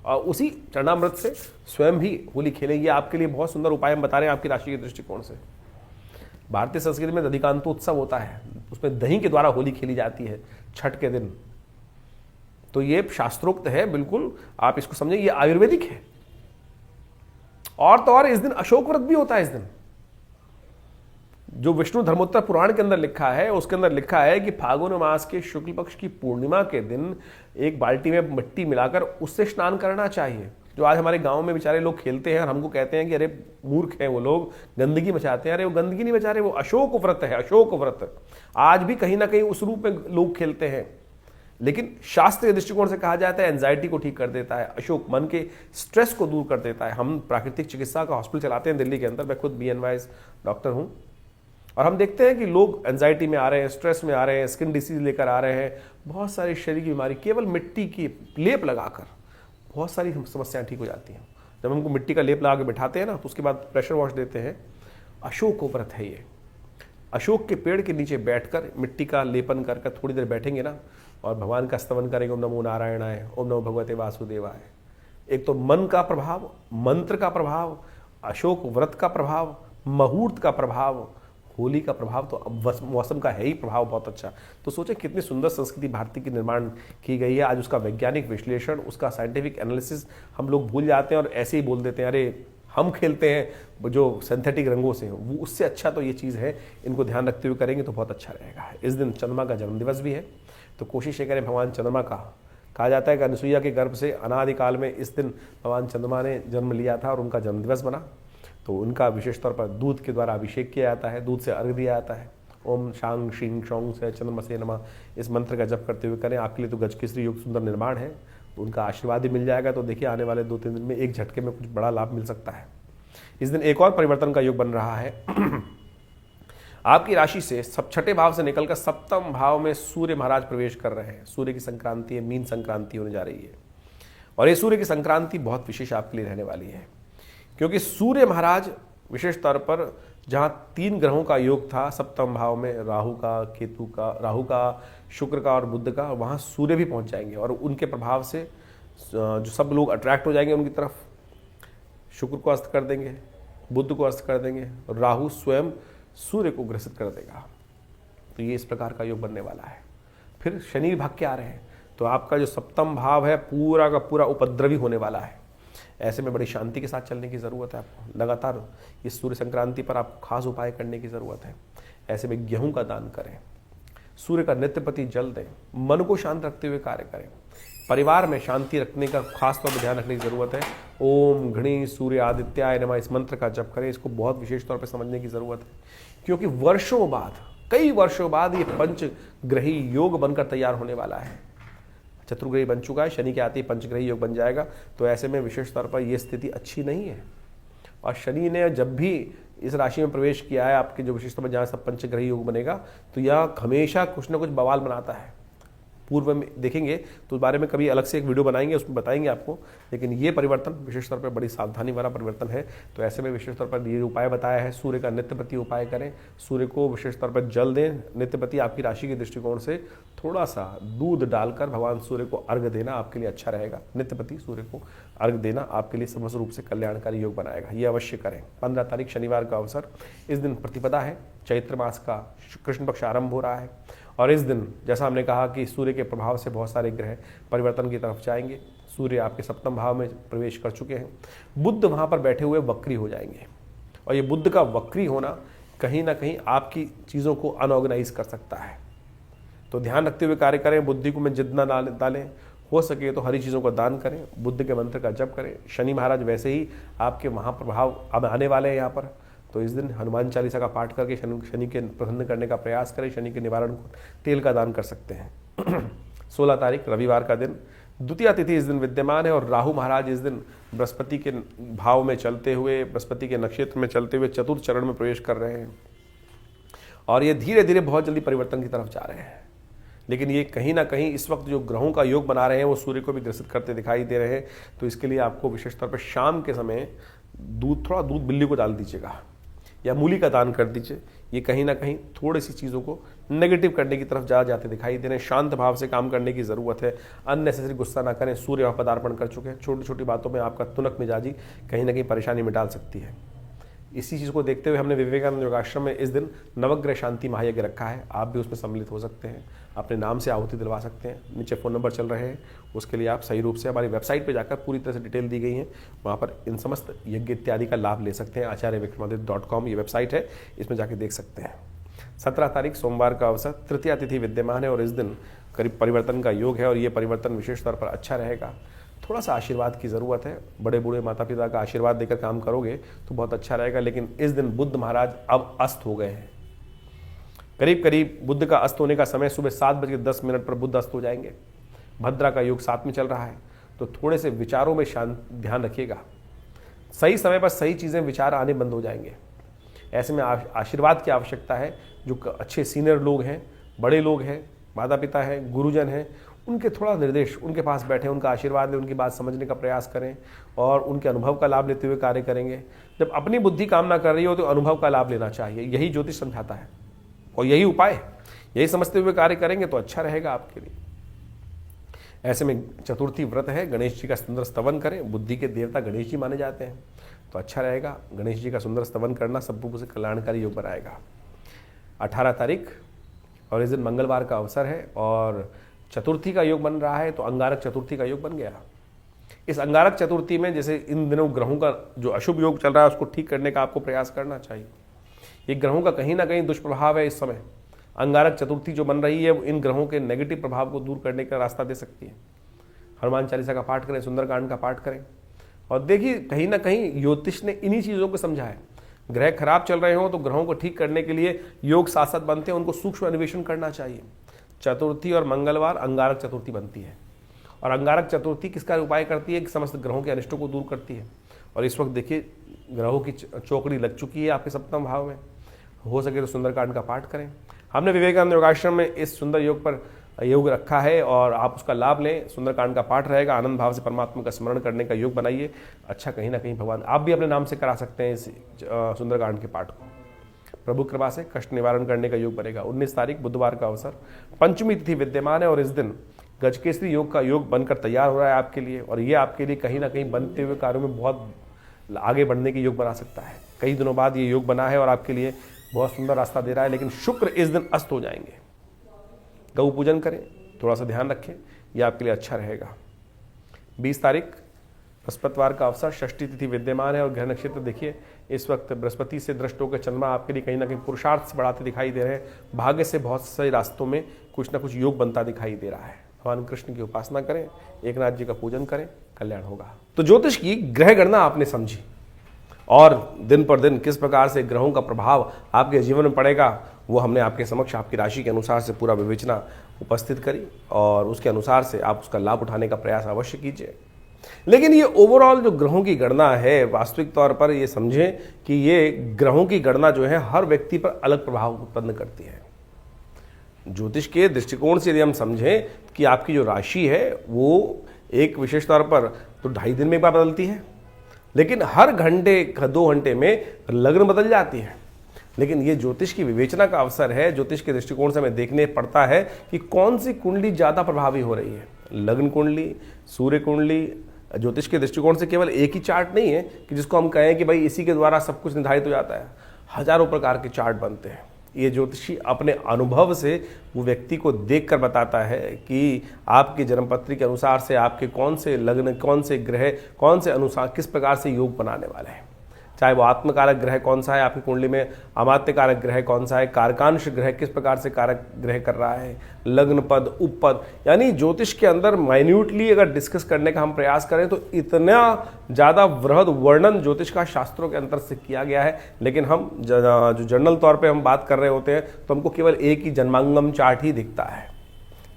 [SPEAKER 1] और उसी चरणामृत से स्वयं भी होली खेलें। ये आपके लिए बहुत सुंदर उपाय हम बता रहे हैं आपकी राशि के दृष्टिकोण से। भारतीय संस्कृति में दधिकांतोत्सव होता है, उसमें दही के द्वारा होली खेली जाती है छठ के दिन। तो ये शास्त्रोक्त है, बिल्कुल आप इसको समझें, ये आयुर्वेदिक है। और तो और इस दिन अशोक व्रत भी होता है। इस दिन जो विष्णु धर्मोत्तर पुराण के अंदर लिखा है, उसके अंदर लिखा है कि फागुन मास के शुक्ल पक्ष की पूर्णिमा के दिन एक बाल्टी में मिट्टी मिलाकर उससे स्नान करना चाहिए। जो आज हमारे गांव में बेचारे लोग खेलते हैं और हमको कहते हैं कि अरे मूर्ख हैं वो लोग, गंदगी मचाते हैं, अरे वो गंदगी नहीं मचा रहे, वो अशोक व्रत है, अशोक व्रत। आज भी कहीं ना कहीं उस रूप में लोग खेलते हैं, लेकिन शास्त्रीय दृष्टिकोण से कहा जाता है एंजाइटी को ठीक कर देता है, अशोक मन के स्ट्रेस को दूर कर देता है। हम प्राकृतिक चिकित्सा का हॉस्पिटल चलाते हैं दिल्ली के अंदर, मैं खुद BNYS डॉक्टर हूं, और हम देखते हैं कि लोग एंजाइटी में आ रहे हैं, स्ट्रेस में आ रहे हैं, स्किन डिसीज लेकर आ रहे हैं, बहुत सारी शरीर की बीमारी, केवल मिट्टी की लेप लगाकर बहुत सारी समस्याएं ठीक हो जाती हैं। जब हमको मिट्टी का लेप लगा के बिठाते हैं ना, तो उसके बाद प्रेशर वॉश देते हैं। अशोक व्रत है ये। अशोक के पेड़ के नीचे बैठकर मिट्टी का लेपन कर थोड़ी देर बैठेंगे ना, और भगवान का स्तवन करेंगे, ओम नमो नारायणाय, ओम नमो भगवते वासुदेवाय। एक तो मन का प्रभाव, मंत्र का प्रभाव, अशोक व्रत का प्रभाव, मुहूर्त का प्रभाव, होली का प्रभाव, तो अब मौसम का है ही प्रभाव बहुत अच्छा। तो सोचे कितनी सुंदर संस्कृति भारतीय की निर्माण की गई है। आज उसका वैज्ञानिक विश्लेषण, उसका साइंटिफिक एनालिसिस हम लोग भूल जाते हैं और ऐसे ही बोल देते हैं, अरे हम खेलते हैं जो सिंथेटिक रंगों से, वो उससे अच्छा तो ये चीज़ है। इनको ध्यान रखते हुए करेंगे तो बहुत अच्छा रहेगा। इस दिन चंद्रमा का जन्मदिवस भी है, तो कोशिश ये करें भगवान चंद्रमा का। कहा जाता है कि अनुसुईया के गर्भ से अनादिकाल में इस दिन भगवान चंद्रमा ने जन्म लिया था और उनका जन्मदिवस बना। तो उनका विशेष तौर पर दूध के द्वारा अभिषेक किया जाता है, दूध से अर्घ दिया जाता है। ओम शांग शीं शौंग से चंद्रमसे नमः, इस मंत्र का जप करते हुए करें। आपके लिए तो गजकेसरी योग सुंदर निर्माण है, उनका आशीर्वाद भी मिल जाएगा। तो देखिए आने वाले 2-3 दिन में एक झटके में कुछ बड़ा लाभ मिल सकता है। इस दिन एक और परिवर्तन का योग बन रहा है। आपकी राशि से छठे भाव से निकलकर सप्तम भाव में सूर्य महाराज प्रवेश कर रहे हैं। सूर्य की संक्रांति है, मीन संक्रांति होने जा रही है, और ये सूर्य की संक्रांति बहुत विशेष आपके लिए रहने वाली है, क्योंकि सूर्य महाराज विशेष तौर पर जहां 3 ग्रहों का योग था सप्तम भाव में, राहु का, केतु का, राहु का, शुक्र का और बुध का, वहां सूर्य भी पहुंच जाएंगे और उनके प्रभाव से जो सब लोग अट्रैक्ट हो जाएंगे उनकी तरफ। शुक्र को अस्त कर देंगे, बुध को अस्त कर देंगे, और राहु स्वयं सूर्य को ग्रसित कर देगा। तो ये इस प्रकार का योग बनने वाला है। फिर शनि भाग के आ रहे हैं, तो आपका जो सप्तम भाव है पूरा का पूरा उपद्रवी होने वाला है। ऐसे में बड़ी शांति के साथ चलने की ज़रूरत है आपको। लगातार इस सूर्य संक्रांति पर आपको खास उपाय करने की ज़रूरत है। ऐसे में गेहूं का दान करें, सूर्य का नित्यपति जल दें, मन को शांत रखते हुए कार्य करें। परिवार में शांति रखने का खास तौर पर ध्यान रखने की ज़रूरत है। ओम घृणी सूर्य आदित्याय नमः, इस मंत्र का जप करें। इसको बहुत विशेष तौर पर समझने की ज़रूरत है, क्योंकि वर्षों बाद, कई वर्षों बाद ये पंचग्रही योग बनकर तैयार होने वाला है। चतुर्ग्रही बन चुका है, शनि के आते ही पंचग्रही योग बन जाएगा। तो ऐसे में विशेष तौर पर यह स्थिति अच्छी नहीं है। और शनि ने जब भी इस राशि में प्रवेश किया है, आपके जो विशेष तौर पर जहाँ सब पंचग्रही योग बनेगा, तो यह हमेशा कुछ ना कुछ बवाल बनाता है। पूर्व में देखेंगे तो उस बारे में कभी अलग से एक वीडियो बनाएंगे, उसमें बताएंगे आपको। लेकिन ये परिवर्तन विशेष तौर पर बड़ी सावधानी वाला परिवर्तन है। तो ऐसे में विशेष तौर पर ये उपाय बताया है, सूर्य का नित्यपति उपाय करें, सूर्य को विशेष तौर पर जल दें। नित्यपति आपकी राशि के दृष्टिकोण से थोड़ा सा दूध डालकर भगवान सूर्य को अर्घ देना आपके लिए अच्छा रहेगा। नित्यपति सूर्य को अर्घ देना आपके लिए समस्त रूप से कल्याणकारी योग बनाएगा। ये अवश्य करें। 15 तारीख शनिवार का अवसर, इस दिन प्रतिपदा है, चैत्र मास का कृष्ण पक्ष आरंभ हो रहा है। और इस दिन जैसा हमने कहा कि सूर्य के प्रभाव से बहुत सारे ग्रह परिवर्तन की तरफ जाएंगे। सूर्य आपके सप्तम भाव में प्रवेश कर चुके हैं, बुध वहाँ पर बैठे हुए वक्री हो जाएंगे। और ये बुध का वक्री होना कहीं ना कहीं आपकी चीज़ों को अनऑर्गेनाइज कर सकता है। तो ध्यान रखते हुए कार्य करें, बुद्धि को में जिद न डालें, हो सके तो हरी चीज़ों का दान करें, बुद्ध के मंत्र का जप करें। शनि महाराज वैसे ही आपके वहाँ प्रभाव अब आने वाले हैं यहाँ पर, तो इस दिन हनुमान चालीसा का पाठ करके शनि के प्रसन्न करने का प्रयास करें। शनि के निवारण को तेल का दान कर सकते हैं। 16 तारीख रविवार का दिन, द्वितीय तिथि इस दिन विद्यमान है, और राहु महाराज इस दिन बृहस्पति के भाव में चलते हुए, बृहस्पति के नक्षत्र में चलते हुए चतुर्थ चरण में प्रवेश कर रहे हैं। और ये धीरे धीरे बहुत जल्दी परिवर्तन की तरफ जा रहे हैं। लेकिन ये कहीं ना कहीं इस वक्त जो ग्रहों का योग बना रहे हैं वो सूर्य को भी ग्रसित करते दिखाई दे रहे हैं। तो इसके लिए आपको विशेष तौर पर शाम के समय थोड़ा दूध बिल्ली को डाल दीजिएगा या मूली का दान कर दीजिए। ये कहीं ना कहीं थोड़ी सी चीज़ों को नेगेटिव करने की तरफ जाते दिखाई दे रहे हैं। शांत भाव से काम करने की ज़रूरत है, अननेसेसरी गुस्सा ना करें। सूर्य वहाँ पदार्पण कर चुके हैं, छोटी छोटी बातों में आपका तुनक मिजाजी कहीं ना कहीं परेशानी में डाल सकती है। इसी चीज़ को देखते हुए हमने विवेकानंद योगाश्रम में इस दिन नवग्रह शांति महायज्ञ रखा है। आप भी उसमें सम्मिलित हो सकते हैं, अपने नाम से आहुति दिलवा सकते हैं। नीचे फ़ोन नंबर चल रहे हैं, उसके लिए आप सही रूप से हमारी वेबसाइट पर जाकर पूरी तरह से डिटेल दी गई है, वहाँ पर इन समस्त यज्ञ इत्यादि का लाभ ले सकते हैं। acharyavickramaditya.com ये वेबसाइट है, इसमें जाके देख सकते हैं। 17 तारीख सोमवार का अवसर, तृतीया तिथि विद्यमान है और इस दिन करीब परिवर्तन का योग है और ये परिवर्तन विशेष तौर पर अच्छा रहेगा। थोड़ा सा आशीर्वाद की ज़रूरत है, बड़े बूढ़े माता पिता का आशीर्वाद देकर काम करोगे तो बहुत अच्छा रहेगा। लेकिन इस दिन बुद्ध महाराज अब अस्त हो गए हैं। करीब करीब बुद्ध का अस्त होने का समय सुबह 7:10 पर बुद्ध अस्त हो जाएंगे। भद्रा का योग 7 में चल रहा है, तो थोड़े से विचारों में ध्यान रखिएगा। सही समय पर सही चीज़ें विचार आने बंद हो जाएंगे। ऐसे में आशीर्वाद की आवश्यकता है। जो अच्छे सीनियर लोग हैं, बड़े लोग हैं, माता पिता हैं, गुरुजन हैं, उनके थोड़ा निर्देश, उनके पास बैठे, उनका आशीर्वाद लें, उनकी बात समझने का प्रयास करें और उनके अनुभव का लाभ लेते हुए कार्य करेंगे। जब अपनी बुद्धि काम ना कर रही हो तो अनुभव का लाभ लेना चाहिए, यही ज्योतिष समझाता है और यही उपाय है। यही समझते हुए कार्य करेंगे तो अच्छा रहेगा आपके लिए। ऐसे में चतुर्थी व्रत है, गणेश जी का सुंदर स्तवन करें। बुद्धि के देवता गणेश जी माने जाते हैं, तो अच्छा रहेगा। गणेश जी का सुंदर स्तवन करना सब से कल्याणकारी योग बनाएगा। 18 तारीख और इस दिन मंगलवार का अवसर है और चतुर्थी का योग बन रहा है, तो अंगारक चतुर्थी का योग बन गया। इस अंगारक चतुर्थी में जैसे इन दिनों ग्रहों का जो अशुभ योग चल रहा है उसको ठीक करने का आपको प्रयास करना चाहिए। ये ग्रहों का कहीं ना कहीं दुष्प्रभाव है। इस समय अंगारक चतुर्थी जो बन रही है वो इन ग्रहों के नेगेटिव प्रभाव को दूर करने का रास्ता दे सकती है। हनुमान चालीसा का पाठ करें, सुंदरकांड का पाठ करें और देखिए कहीं ना कहीं ज्योतिष ने इन्हीं चीज़ों को समझा है। ग्रह खराब चल रहे हो तो ग्रहों को ठीक करने के लिए योग साथ साथ बनते हैं, उनको सूक्ष्म अन्वेषण करना चाहिए। चतुर्थी और मंगलवार अंगारक चतुर्थी बनती है और अंगारक चतुर्थी किसका उपाय करती है कि समस्त ग्रहों के अनिष्टों को दूर करती है। और इस वक्त देखिए ग्रहों की चौकड़ी लग चुकी है आपके सप्तम भाव में। हो सके तो सुंदरकांड का पाठ करें। हमने विवेकानंद योगाश्रम में इस सुंदर योग पर योग रखा है और आप उसका लाभ लें। सुंदरकांड का पाठ रहेगा, आनंद भाव से परमात्मा का स्मरण करने का योग बनाइए। अच्छा, कहीं ना कहीं भगवान आप भी अपने नाम से करा सकते हैं इस सुंदरकांड के पाठ को। प्रभु कृपा से कष्ट निवारण करने का योग बनेगा। 19 तारीख बुधवार का अवसर, पंचमी तिथि विद्यमान है और इस दिन गजकेसरी योग का योग बनकर तैयार हो रहा है आपके लिए और ये आपके लिए कहीं ना कहीं बनते हुए कार्यों में बहुत आगे बढ़ने के योग बना सकता है। कई दिनों बाद ये योग बना है और आपके लिए बहुत सुंदर रास्ता दे रहा है। लेकिन शुक्र इस दिन अस्त हो जाएंगे। गौ पूजन करें, थोड़ा सा ध्यान रखें, यह आपके लिए अच्छा रहेगा। 20 तारीख बृहस्पतिवार का अवसर, षष्ठी तिथि विद्यमान है और ग्रह नक्षत्र देखिए इस वक्त बृहस्पति से दृष्ट होकर चंद्रमा आपके लिए कहीं ना कहीं पुरुषार्थ से बढ़ाते दिखाई दे रहे हैं। भाग्य से बहुत से रास्तों में कुछ ना कुछ योग बनता दिखाई दे रहा है। भगवान कृष्ण की उपासना करें, एकनाथ जी का पूजन करें, कल्याण होगा। तो ज्योतिष की ग्रह गणना आपने समझी और दिन पर दिन किस प्रकार से ग्रहों का प्रभाव आपके जीवन में पड़ेगा वो हमने आपके समक्ष आपकी राशि के अनुसार से पूरा विवेचना उपस्थित करी और उसके अनुसार से आप उसका लाभ उठाने का प्रयास अवश्य कीजिए। लेकिन ये ओवरऑल जो ग्रहों की गणना है, वास्तविक तौर पर ये समझें कि ये ग्रहों की गणना जो है हर व्यक्ति पर अलग प्रभाव उत्पन्न करती है। ज्योतिष के दृष्टिकोण से यदि हम समझें कि आपकी जो राशि है वो एक विशेष तौर पर तो 2.5 दिन में एक बार बदलती है, लेकिन हर घंटे 2 घंटे में लग्न बदल जाती है। लेकिन ये ज्योतिष की विवेचना का अवसर है। ज्योतिष के दृष्टिकोण से हमें देखने पड़ता है कि कौन सी कुंडली ज़्यादा प्रभावी हो रही है। लग्न कुंडली, सूर्य कुंडली, ज्योतिष के दृष्टिकोण से केवल एक ही चार्ट नहीं है कि जिसको हम कहें कि भाई इसी के द्वारा सब कुछ निर्धारित हो जाता है। हजारों प्रकार के चार्ट बनते हैं। ये ज्योतिषी अपने अनुभव से वो व्यक्ति को देखकर बताता है कि आपकी जन्मपत्री के अनुसार से आपके कौन से लग्न, कौन से ग्रह, कौन से अनुसार किस प्रकार से योग बनाने वाले हैं। चाहे वो आत्मकारक ग्रह कौन सा है आपकी कुंडली में, अमात्य कारक ग्रह कौन सा है, कारकांश ग्रह किस प्रकार से कारक ग्रह कर रहा है, लग्न पद, उपपद, यानी ज्योतिष के अंदर माइन्यूटली अगर डिस्कस करने का हम प्रयास करें तो इतना ज़्यादा वृहद वर्णन ज्योतिष का शास्त्रों के अंतर से किया गया है। लेकिन हम जो जनरल तौर पर हम बात कर रहे होते हैं तो हमको केवल एक ही जन्मांगम चार्ट ही दिखता है,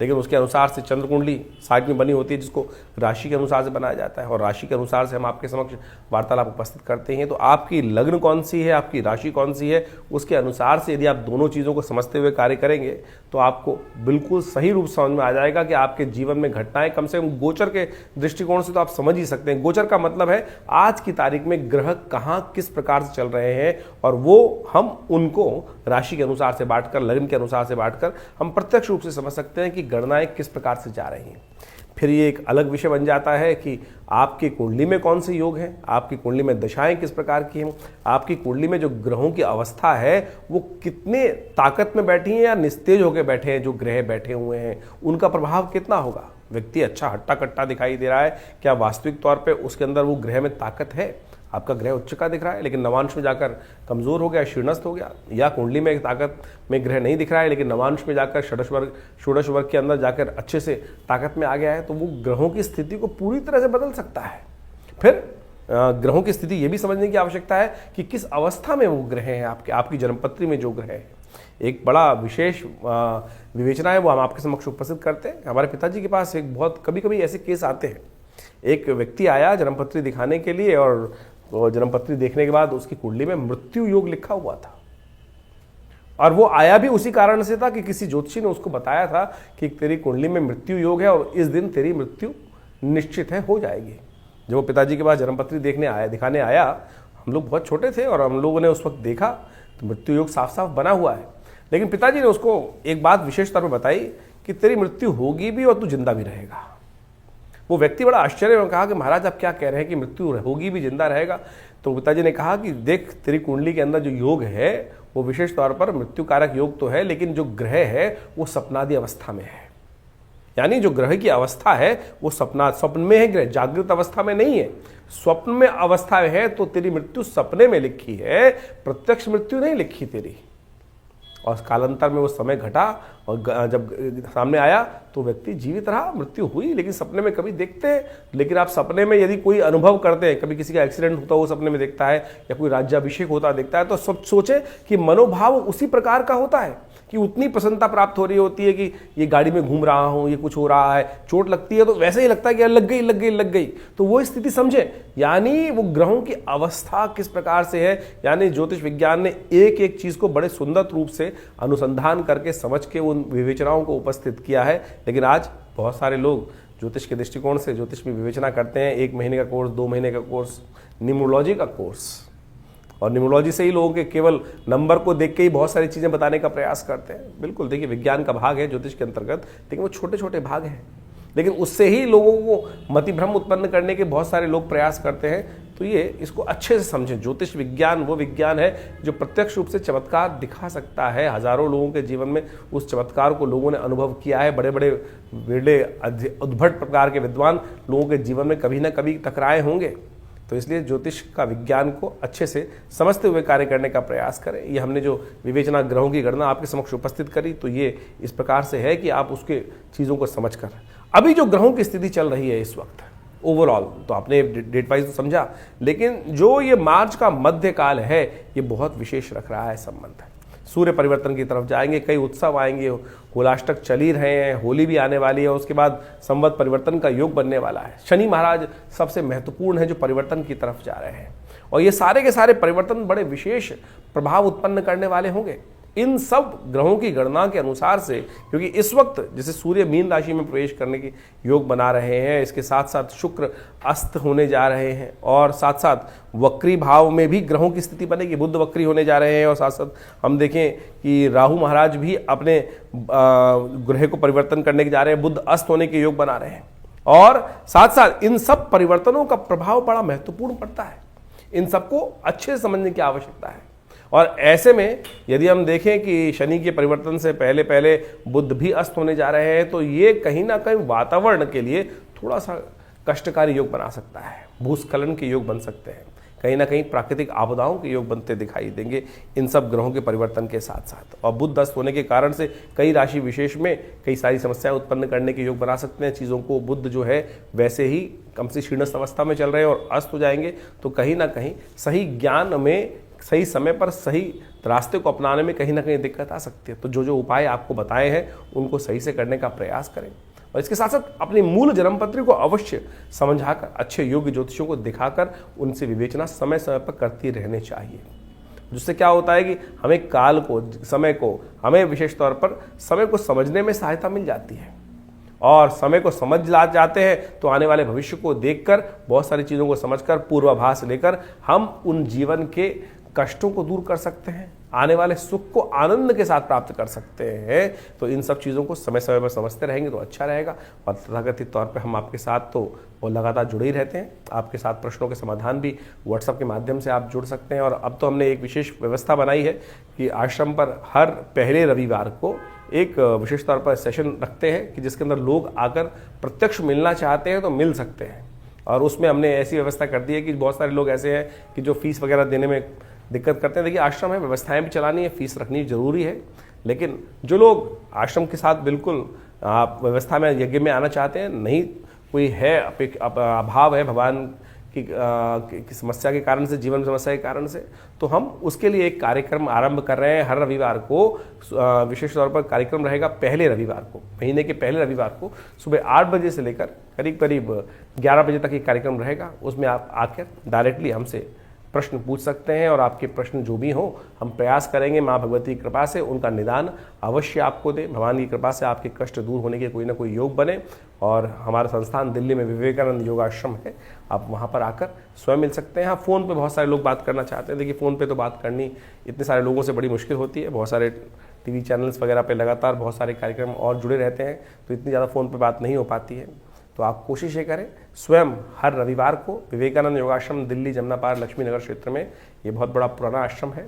[SPEAKER 1] लेकिन उसके अनुसार से चंद्र कुंडली साइड में बनी होती है जिसको राशि के अनुसार से बनाया जाता है और राशि के अनुसार से हम आपके समक्ष वार्तालाप उपस्थित करते हैं। तो आपकी लग्न कौन सी है, आपकी राशि कौन सी है, उसके अनुसार से यदि आप दोनों चीज़ों को समझते हुए कार्य करेंगे तो आपको बिल्कुल सही रूप समझ में आ जाएगा कि आपके जीवन में घटनाएं कम से कम गोचर के दृष्टिकोण से तो आप समझ ही सकते हैं। गोचर का मतलब है आज की तारीख में ग्रह कहाँ किस प्रकार से चल रहे हैं और वो हम उनको राशि के अनुसार से बांटकर, लग्न के अनुसार से बांटकर हम प्रत्यक्ष रूप से समझ सकते हैं कि गणनाएं किस प्रकार से जा रही हैं। फिर ये एक अलग विषय बन जाता है कि आपकी कुंडली में कौन से योग हैं, आपकी कुंडली में दशाएं किस प्रकार की हैं, आपकी कुंडली में जो ग्रहों की अवस्था है वो कितने ताकत में बैठी हैं या निस्तेज होकर बैठे हैं, जो ग्रह बैठे हुए हैं उनका प्रभाव कितना होगा। व्यक्ति अच्छा हट्टा कट्टा दिखाई दे रहा है, क्या वास्तविक तौर पे उसके अंदर वो ग्रह में ताकत है। आपका ग्रह उच्च का दिख रहा है लेकिन नवांश में जाकर कमजोर हो गया, शीर्णस्थ हो गया, या कुंडली में ताकत में ग्रह नहीं दिख रहा है लेकिन नवांश में जाकर षोडश वर्ग के अंदर जाकर अच्छे से ताकत में आ गया है, तो वो ग्रहों की स्थिति को पूरी तरह से बदल सकता है। फिर ग्रहों की स्थिति ये भी समझने की आवश्यकता है कि किस अवस्था में वो ग्रह हैं, आपकी जन्मपत्री में जो ग्रह है। एक बड़ा विशेष विवेचना है वो हम आपके समक्ष उपस्थित करते हैं। हमारे पिताजी के पास एक बहुत कभी कभी ऐसे केस आते हैं। एक व्यक्ति आया जन्मपत्री दिखाने के लिए और जन्मपत्री देखने के बाद उसकी कुंडली में मृत्यु योग लिखा हुआ था, और वो आया भी उसी कारण से था कि किसी ज्योतिषी ने उसको बताया था कि तेरी कुंडली में मृत्यु योग है और इस दिन तेरी मृत्यु निश्चित है, हो जाएगी। जब वो पिताजी के पास जन्मपत्री दिखाने आया, हम लोग बहुत छोटे थे और हम लोगों ने उस वक्त देखा तो मृत्यु योग साफ साफ बना हुआ है। लेकिन पिताजी ने उसको एक बात विशेष तौर पर बताई कि तेरी मृत्यु होगी भी और तू जिंदा भी रहेगा। वो व्यक्ति बड़ा आश्चर्य में कहा कि महाराज आप क्या कह रहे हैं कि मृत्यु होगी भी जिंदा रहेगा। तो पिताजी ने कहा कि देख, तेरी कुंडली के अंदर जो योग है वो विशेष तौर पर मृत्यु कारक योग तो है, लेकिन जो ग्रह है वो सपनादि अवस्था में है। यानी जो ग्रह की अवस्था है वो स्वप्न में है, ग्रह जागृत अवस्था में नहीं है। स्वप्न में अवस्था में है तो तेरी मृत्यु सपने में लिखी है, प्रत्यक्ष मृत्यु नहीं लिखी तेरी। और कालांतर में वो समय घटा और जब सामने आया तो व्यक्ति जीवित रहा, मृत्यु हुई, लेकिन सपने में कभी देखते हैं। लेकिन आप सपने में यदि कोई अनुभव करते हैं, कभी किसी का एक्सीडेंट होता वो सपने में देखता है या कोई राज्याभिषेक होता देखता है, तो सब सोचे कि मनोभाव उसी प्रकार का होता है कि उतनी प्रसन्नता प्राप्त हो रही होती है कि ये गाड़ी में घूम रहा हूँ, ये कुछ हो रहा है, चोट लगती है तो वैसे ही लगता है कि लग गई। तो वो स्थिति समझे, यानी वो ग्रहों की अवस्था किस प्रकार से है। यानी ज्योतिष विज्ञान ने एक एक चीज को बड़े सुंदर रूप से अनुसंधान करके समझ के उन विवेचनाओं को उपस्थित किया है। लेकिन आज बहुत सारे लोग ज्योतिष के दृष्टिकोण से ज्योतिष में विवेचना करते हैं। 1 महीने का कोर्स, 2 महीने का कोर्स, न्यूमरोलॉजी का कोर्स, और न्यूमरोलॉजी से ही लोगों के केवल नंबर को देख के ही बहुत सारी चीज़ें बताने का प्रयास करते हैं। बिल्कुल, देखिए विज्ञान का भाग है ज्योतिष के अंतर्गत, लेकिन वो छोटे छोटे भाग हैं। लेकिन उससे ही लोगों को मतिभ्रम उत्पन्न करने के बहुत सारे लोग प्रयास करते हैं। तो ये इसको अच्छे से समझें। ज्योतिष विज्ञान वो विज्ञान है जो प्रत्यक्ष रूप से चमत्कार दिखा सकता है। हजारों लोगों के जीवन में उस चमत्कार को लोगों ने अनुभव किया है। बड़े बड़े वेड़े उद्भट प्रकार के विद्वान लोगों के जीवन में कभी ना कभी टकराए होंगे। तो इसलिए ज्योतिष का विज्ञान को अच्छे से समझते हुए कार्य करने का प्रयास करें। ये हमने जो विवेचना ग्रहों की गणना आपके समक्ष उपस्थित करी, तो ये इस प्रकार से है कि आप उसके चीज़ों को समझकर, अभी जो ग्रहों की स्थिति चल रही है इस वक्त ओवरऑल, तो आपने डेट वाइज तो समझा, लेकिन जो ये मार्च का मध्यकाल है ये बहुत विशेष रख रहा है संबंध। सूर्य परिवर्तन की तरफ जाएंगे, कई उत्सव आएंगे, होलाष्टक चल ही रहे हैं, होली भी आने वाली है, उसके बाद संवत परिवर्तन का योग बनने वाला है। शनि महाराज सबसे महत्वपूर्ण है जो परिवर्तन की तरफ जा रहे हैं, और ये सारे के सारे परिवर्तन बड़े विशेष प्रभाव उत्पन्न करने वाले होंगे इन सब ग्रहों की गणना के अनुसार से। क्योंकि इस वक्त जैसे सूर्य मीन राशि में प्रवेश करने की योग बना रहे हैं, इसके साथ साथ शुक्र अस्त होने जा रहे हैं, और साथ साथ वक्री भाव में भी ग्रहों की स्थिति बनेगी, बुध वक्री होने जा रहे हैं, और साथ साथ हम देखें कि राहु महाराज भी अपने ग्रह को परिवर्तन करने के जा रहे हैं, बुध अस्त होने के योग बना रहे हैं। और साथ साथ इन सब परिवर्तनों का प्रभाव बड़ा महत्वपूर्ण पड़ता है। इन सबको अच्छे से समझने की आवश्यकता है। और ऐसे में यदि हम देखें कि शनि के परिवर्तन से पहले पहले बुध भी अस्त होने जा रहे हैं, तो ये कहीं ना कहीं वातावरण के लिए थोड़ा सा कष्टकारी योग बना सकता है। भूस्खलन के योग बन सकते हैं, कहीं ना कहीं प्राकृतिक आपदाओं के योग बनते दिखाई देंगे इन सब ग्रहों के परिवर्तन के साथ साथ। और बुध अस्त होने के कारण से कई राशि विशेष में कई सारी समस्याएं उत्पन्न करने के योग बना सकते हैं। चीज़ों को बुध जो है वैसे ही कम से क्षीणस्थ अवस्था में चल रहे हैं और अस्त हो जाएंगे, तो कहीं ना कहीं सही ज्ञान में सही समय पर सही रास्ते को अपनाने में कहीं ना कहीं दिक्कत आ सकती है। तो जो जो उपाय आपको बताए हैं उनको सही से करने का प्रयास करें, और इसके साथ साथ अपनी मूल जन्मपत्री को अवश्य समझाकर, अच्छे योग्य ज्योतिषियों को दिखाकर उनसे विवेचना समय समय पर करती रहनी चाहिए। जिससे क्या होता है कि हमें काल को, समय को, हमें विशेष तौर पर समय को समझने में सहायता मिल जाती है, और समय को समझ जाते हैं तो आने वाले भविष्य को देखकर, बहुत सारी चीज़ों को समझकर, पूर्वाभास लेकर हम उन जीवन के कष्टों को दूर कर सकते हैं, आने वाले सुख को आनंद के साथ प्राप्त कर सकते हैं। तो इन सब चीज़ों को समय समय पर समझते रहेंगे तो अच्छा रहेगा। और तथाकथित तौर पर हम आपके साथ तो वो लगातार जुड़े ही रहते हैं। आपके साथ प्रश्नों के समाधान भी व्हाट्सएप के माध्यम से आप जुड़ सकते हैं। और अब तो हमने एक विशेष व्यवस्था बनाई है कि आश्रम पर हर पहले रविवार को एक विशेष तौर पर सेशन रखते हैं कि जिसके अंदर लोग आकर प्रत्यक्ष मिलना चाहते हैं तो मिल सकते हैं। और उसमें हमने ऐसी व्यवस्था कर दी है कि बहुत सारे लोग ऐसे हैं कि जो फीस वगैरह देने में दिक्कत करते हैं। देखिए, आश्रम है, व्यवस्थाएं भी चलानी है, फीस रखनी जरूरी है, लेकिन जो लोग आश्रम के साथ बिल्कुल आप व्यवस्था में यज्ञ में आना चाहते हैं, नहीं कोई है अभाव है भगवान की समस्या के कारण से, जीवन समस्या के कारण से, तो हम उसके लिए एक कार्यक्रम आरंभ कर रहे हैं। हर रविवार को विशेष तौर पर कार्यक्रम रहेगा पहले रविवार को, महीने के पहले रविवार को सुबह 8 बजे से लेकर करीब करीब 11 बजे तक ये कार्यक्रम रहेगा। उसमें आप आकर डायरेक्टली हमसे प्रश्न पूछ सकते हैं और आपके प्रश्न जो भी हों हम प्रयास करेंगे माँ भगवती की कृपा से उनका निदान अवश्य आपको दे। भगवान की कृपा से आपके कष्ट दूर होने के कोई ना कोई योग बने। और हमारा संस्थान दिल्ली में विवेकानंद योगाश्रम है, आप वहाँ पर आकर स्वयं मिल सकते हैं। हाँ, फ़ोन पे बहुत सारे लोग बात करना चाहते हैं। देखिए, फ़ोन पे तो बात करनी इतने सारे लोगों से बड़ी मुश्किल होती है। बहुत सारे टीवी चैनल्स वगैरह पे लगातार बहुत सारे कार्यक्रम और जुड़े रहते हैं, तो इतनी ज़्यादा फ़ोन पे बात नहीं हो पाती है। तो आप कोशिश ये करें स्वयं हर रविवार को विवेकानंद योगाश्रम दिल्ली जमुना पार लक्ष्मी नगर क्षेत्र में, ये बहुत बड़ा पुराना आश्रम है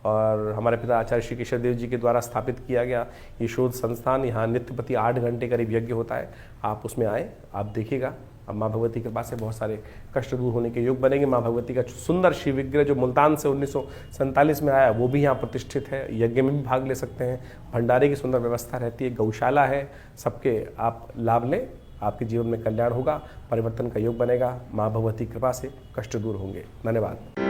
[SPEAKER 1] और हमारे पिता आचार्य श्री केशव देव जी के द्वारा स्थापित किया गया ये शोध संस्थान। यहाँ नित्य प्रति 8 घंटे करीब यज्ञ होता है। आप उसमें आए, आप देखिएगा। अब माँ भगवती के पास से बहुत सारे कष्ट दूर होने के योग बनेंगे। माँ भगवती का सुंदर शिव विग्रह जो मुल्तान से 1947 में आया वो भी यहाँ प्रतिष्ठित है। यज्ञ में भी भाग ले सकते हैं। भंडारे की सुंदर व्यवस्था रहती है, गौशाला है, सबके आप लाभ लें। आपके जीवन में कल्याण होगा, परिवर्तन का योग बनेगा। माँ भगवती कृपा से कष्ट दूर होंगे। धन्यवाद।